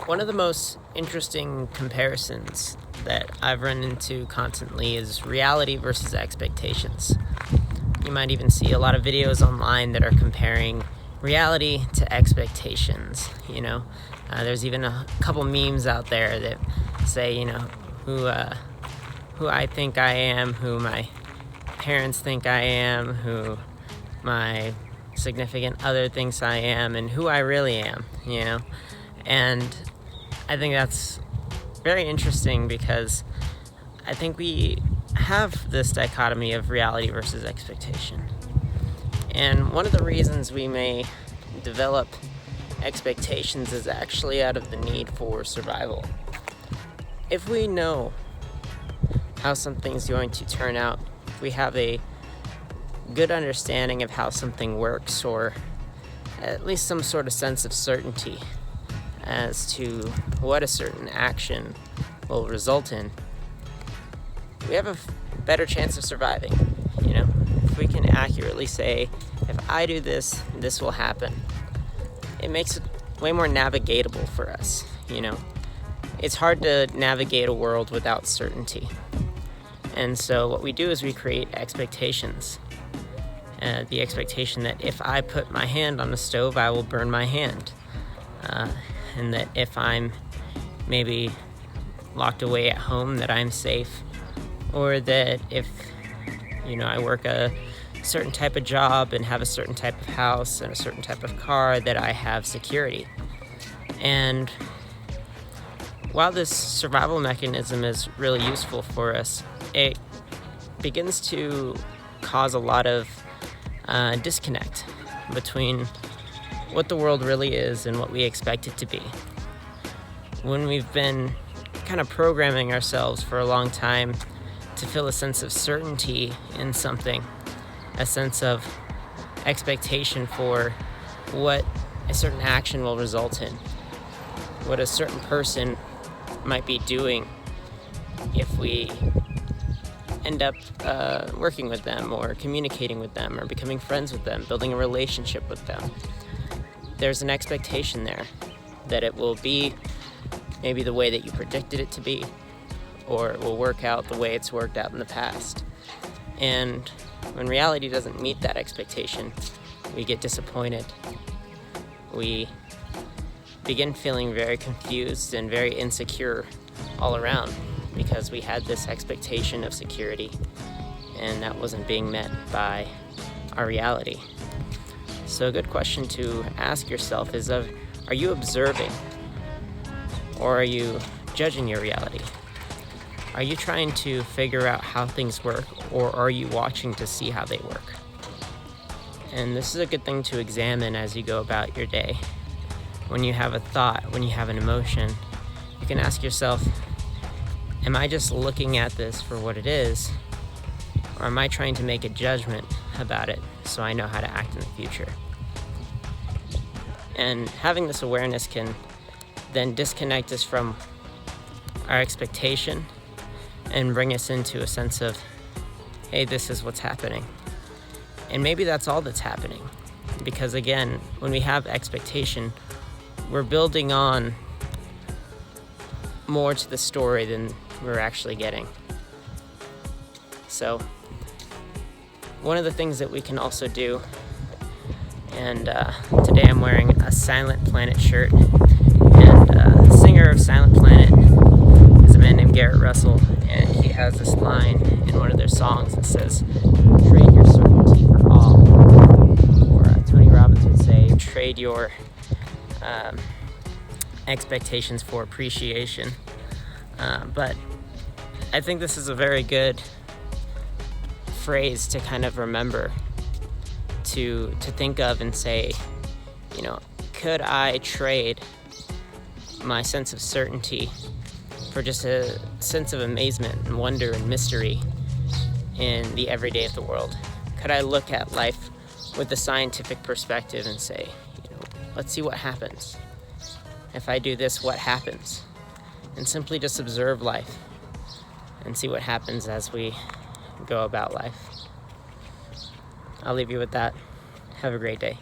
One of the most interesting comparisons that I've run into constantly is reality versus expectations. You might even see a lot of videos online that are comparing reality to expectations. There's even a couple memes out there that say, who I think I am, who my parents think I am, who my significant other thinks I am, and who I really am, And I think that's very interesting because I think we have this dichotomy of reality versus expectation. And one of the reasons we may develop expectations is actually out of the need for survival. If we know how something's going to turn out, if we have a good understanding of how something works, or at least some sort of sense of certainty as to what a certain action will result in, we have a better chance of surviving. If we can accurately say, if I do this, this will happen, it makes it way more navigatable for us. It's hard to navigate a world without certainty. And so what we do is we create expectations. The expectation that if I put my hand on the stove, I will burn my hand. And that if I'm maybe locked away at home, that I'm safe. Or that if, I work a certain type of job and have a certain type of house and a certain type of car, that I have security. And while this survival mechanism is really useful for us, it begins to cause a lot of disconnect between what the world really is and what we expect it to be. When we've been kind of programming ourselves for a long time to feel a sense of certainty in something, a sense of expectation for what a certain action will result in, what a certain person might be doing if we end up working with them or communicating with them or becoming friends with them, building a relationship with them. There's an expectation there that it will be maybe the way that you predicted it to be, or it will work out the way it's worked out in the past. And when reality doesn't meet that expectation, we get disappointed. We begin feeling very confused and very insecure all around because we had this expectation of security and that wasn't being met by our reality. So a good question to ask yourself is are you observing, or are you judging your reality? Are you trying to figure out how things work, or are you watching to see how they work? And this is a good thing to examine as you go about your day. When you have a thought, when you have an emotion, you can ask yourself, am I just looking at this for what it is, or am I trying to make a judgment about it so I know how to act in the future? And having this awareness can then disconnect us from our expectation and bring us into a sense of, hey, this is what's happening. And maybe that's all that's happening. Because again, when we have expectation, we're building on more to the story than we're actually getting. So one of the things that we can also do, and today I'm wearing a Silent Planet shirt, and the singer of Silent Planet is a man named Garrett Russell, and he has this line in one of their songs that says, trade your certainty for awe, or Tony Robbins would say, trade your expectations for appreciation. But I think this is a very good phrase to kind of remember, to think of and say, could I trade my sense of certainty for just a sense of amazement and wonder and mystery in the everyday of the world? Could I look at life with a scientific perspective and say, let's see what happens. If I do this, what happens? And simply just observe life and see what happens as we go about life. I'll leave you with that. Have a great day.